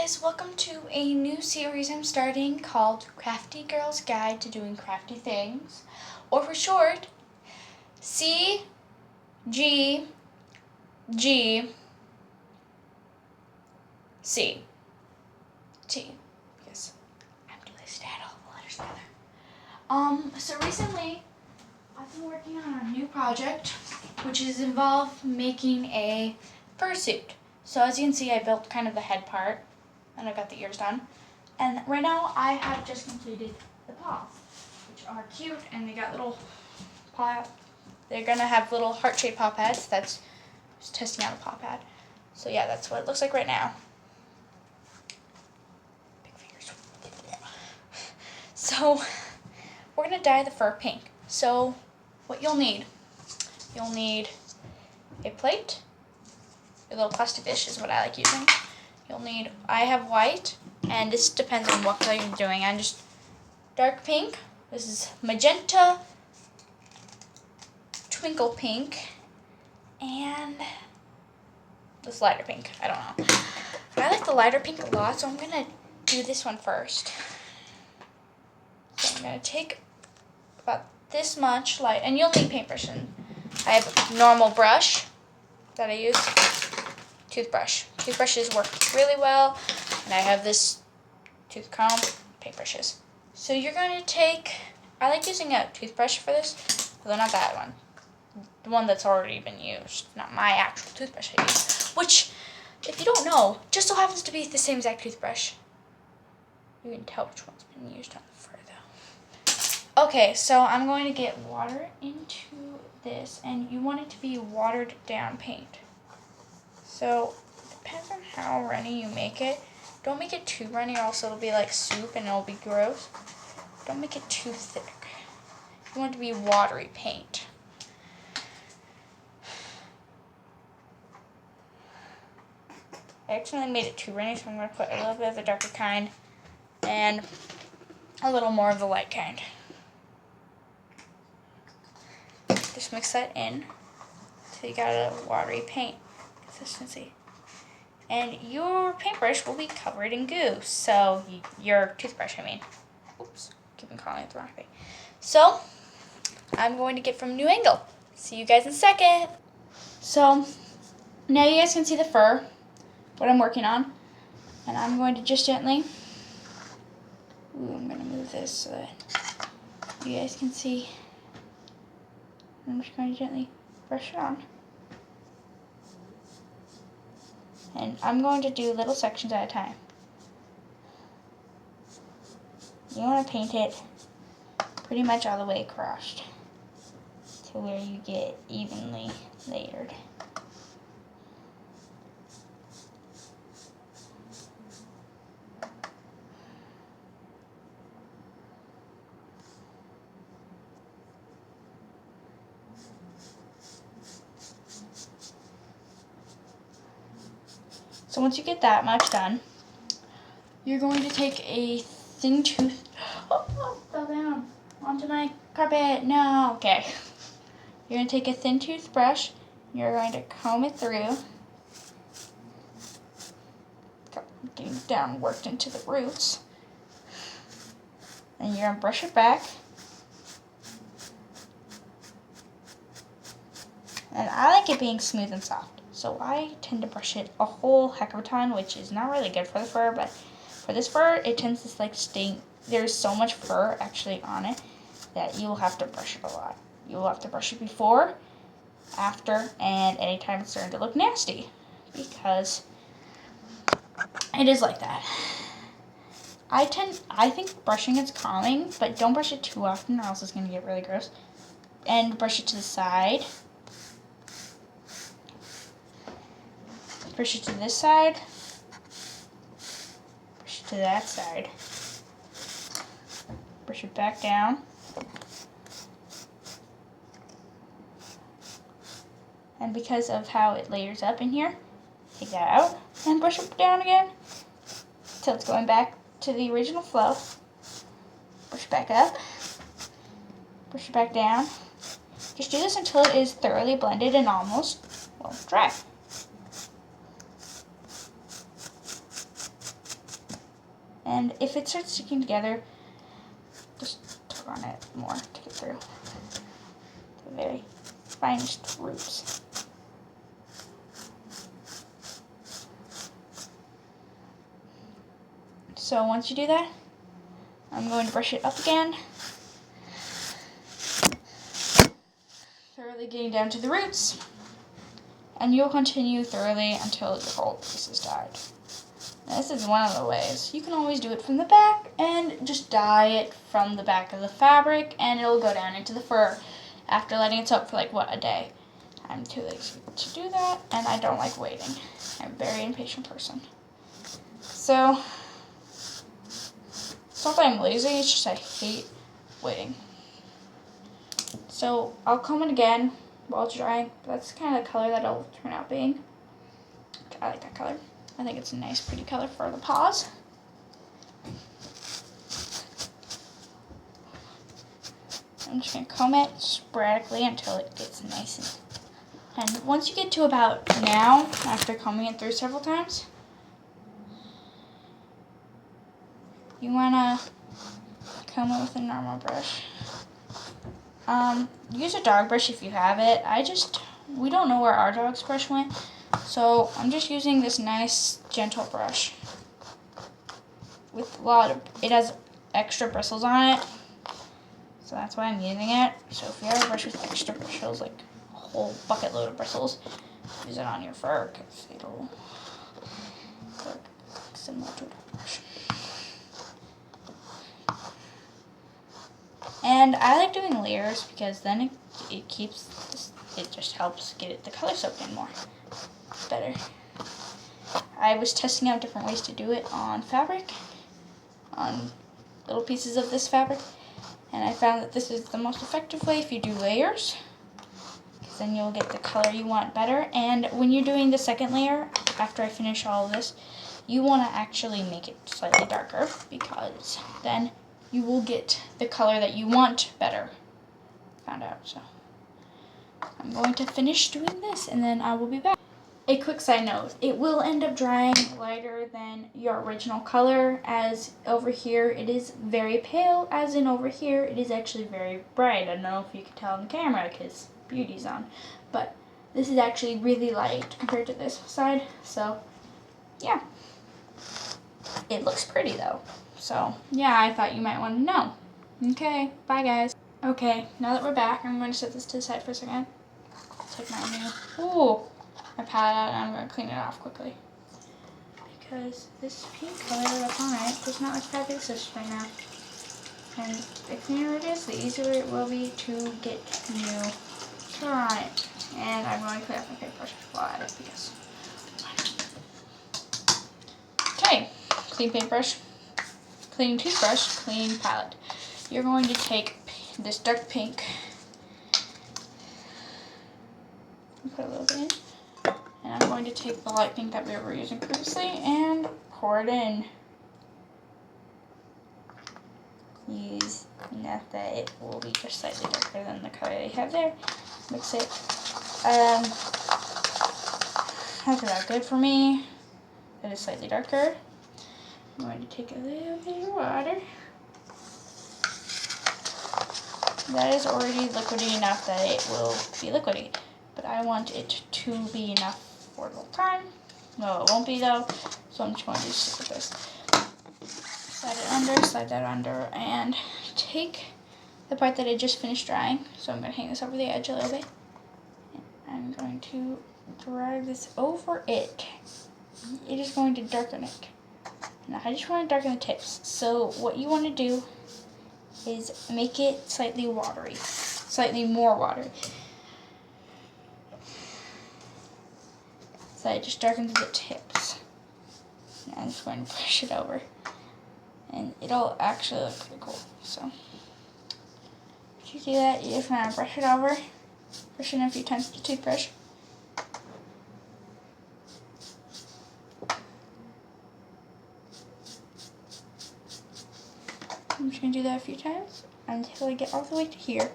guys, welcome to a new series I'm starting called Crafty Girl's Guide to Doing Crafty Things, or for short, CGG, C, T, because I'm too lazy to add all the letters together. So recently, I've been working on a new project, which is involved making a fursuit. So as you can see, I built kind of the head part, and I got the ears done. And right now, I have just completed the paws, which are cute, and they got little paw. They're gonna have little heart-shaped paw pads. That's just testing out a paw pad. So yeah, that's what it looks like right now. Big fingers. So we're gonna dye the fur pink. So what you'll need a plate. A little plastic dish is what I like using. I have white, and this depends on what color you're doing. I'm just dark pink. This is magenta, twinkle pink, and this lighter pink. I don't know. I like the lighter pink a lot, so I'm gonna do this one first. So I'm gonna take about this much light, and you'll need paintbrush. And I have a normal brush that I use. Toothbrush. Toothbrushes work really well, and I have this tooth comb, paintbrushes. So you're going to take, I like using a toothbrush for this, although not that one. The one that's already been used, not my actual toothbrush I use, which, if you don't know, just so happens to be the same exact toothbrush. You can tell which one's been used on the fur though. Okay, so I'm going to get water into this, and you want it to be watered down paint. So, it depends on how runny you make it. Don't make it too runny, or else it'll be like soup and it'll be gross. Don't make it too thick. You want it to be watery paint. I accidentally made it too runny, so I'm going to put a little bit of the darker kind and a little more of the light kind. Just mix that in till you got a watery paint consistency. And your paintbrush will be covered in goo. So, your toothbrush, I mean. Oops, keep calling it the wrong thing. So, I'm going to get from a new angle. See you guys in a second. So, now you guys can see the fur, what I'm working on. And I'm going to just gently, I'm going to move this so that you guys can see. I'm just going to gently brush it on. And I'm going to do little sections at a time. You want to paint it pretty much all the way across to where you get evenly layered. So once you get that much done, you're going to take a thin tooth. Oh, fell down onto my carpet. No. Okay. You're going to take a thin toothbrush. You're going to comb it through. Getting down worked into the roots. And you're going to brush it back. And I like it being smooth and soft. So I tend to brush it a whole heck of a ton, which is not really good for the fur, but for this fur, it tends to like sting. There's so much fur actually on it that you will have to brush it a lot. You will have to brush it before, after, and anytime it's starting to look nasty, because it is like that. I think brushing is calming, but don't brush it too often or else it's going to get really gross. And brush it to the side. Brush it to this side, brush it to that side, brush it back down, and because of how it layers up in here, take that out and brush it down again until it's going back to the original flow. Brush it back up, brush it back down. Just do this until it is thoroughly blended and almost, well, dry. And if it starts sticking together, just tug on it more to get through the very finest roots. So once you do that, I'm going to brush it up again, thoroughly getting down to the roots, and you'll continue thoroughly until your whole piece is dyed. Now, this is one of the ways. You can always do it from the back and just dye it from the back of the fabric, and it'll go down into the fur after letting it soak for like, what, a day. I'm too lazy to do that, and I don't like waiting. I'm a very impatient person. So, it's not that I'm lazy, it's just I hate waiting. So I'll comb it again while it's drying. That's kind of the color that it'll turn out being. I like that color. I think it's a nice, pretty color for the paws. I'm just going to comb it sporadically until it gets nice. And once you get to about now, after combing it through several times, you want to comb it with a normal brush. Use a dog brush if you have it. We don't know where our dog's brush went, so I'm just using this nice, gentle brush. With it has extra bristles on it, so that's why I'm using it. So if you have a brush with extra bristles, like a whole bucket load of bristles, use it on your fur, because it'll work similar to a dog brush. And I like doing layers because then it just helps get the color soaked in more. Better. I was testing out different ways to do it on fabric, on little pieces of this fabric, and I found that this is the most effective way if you do layers, because then you'll get the color you want better. And when you're doing the second layer, after I finish all of this, you want to actually make it slightly darker, because then you will get the color that you want better. Found out, so I'm going to finish doing this and then I will be back. A quick side note, it will end up drying lighter than your original color, as over here it is very pale, as in over here it is actually very bright. I don't know if you can tell on the camera because beauty's on, but this is actually really light compared to this side, so yeah. It looks pretty though. So, yeah, I thought you might want to know. Okay, bye guys. Okay, now that we're back, I'm going to set this to the side for a second. Take my my palette out, and I'm going to clean it off quickly. Because this pink color that's on it does not look fabulous right now. And the cleaner it is, the easier it will be to get new color on it. And I'm going to clean off my paintbrush while at it because. Okay, clean paintbrush. Clean toothbrush, clean palette. You're going to take this dark pink and put a little bit in. And I'm going to take the light pink that we were using previously and pour it in. Use enough that it will be just slightly darker than the color they have there. Mix it. That's about good for me. It is slightly darker. I'm going to take a little bit of water. That is already liquidy enough that it will be liquidy, but I want it to be enough for the whole time. No, it won't be though, so I'm just going to stick with this. Slide it under, slide that under, and take the part that I just finished drying. So I'm going to hang this over the edge a little bit. I'm going to drag this over it. It is going to darken it. Now I just want to darken the tips. So what you want to do is make it slightly watery, slightly more watery. So it just darkens the tips. Now I'm just going to push it over. And it'll actually look pretty cool. So if you do that, you just want to brush it over. Brush it in a few times with the toothbrush. I'm just going to do that a few times until I get all the way to here.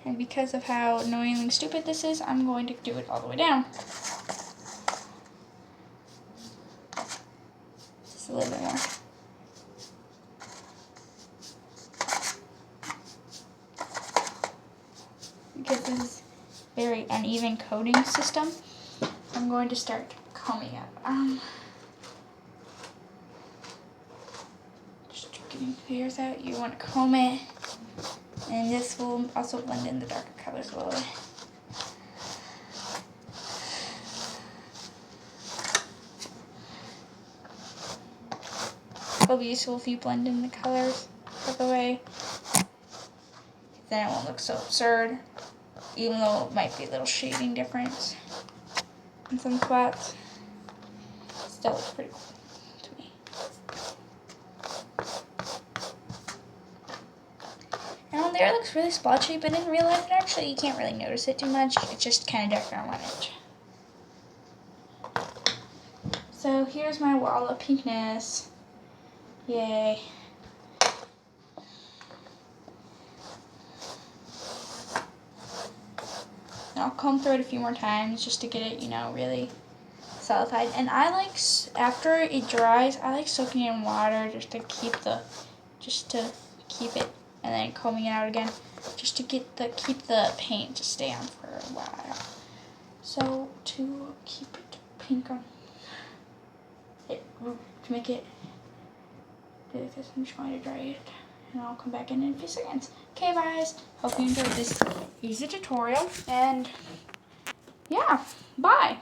And because of how annoyingly stupid this is, I'm going to do it all the way down. Just a little bit more. Because this is very uneven coating system, I'm going to start combing up. Just getting the hairs out. You want to comb it, and this will also blend in the darker colors a little bit. It'll be useful if you blend in the colors out the way. Then it won't look so absurd, even though it might be a little shading difference in some spots. Still looks pretty cool to me. And on there it looks really splotchy, but in real life, actually, you can't really notice it too much. It's just kind of darker on one edge. So here's my wall of pinkness. Yay. And I'll comb through it a few more times just to get it, you know, really solidified. And I like, after it dries, I like soaking it in water just to keep it, and then combing it out again, just to keep the paint to stay on for a while. So to keep it pink on it, to make it do this, I'm just going to dry it, and I'll come back in a few seconds. Okay, guys, hope you enjoyed this easy tutorial, and yeah, bye.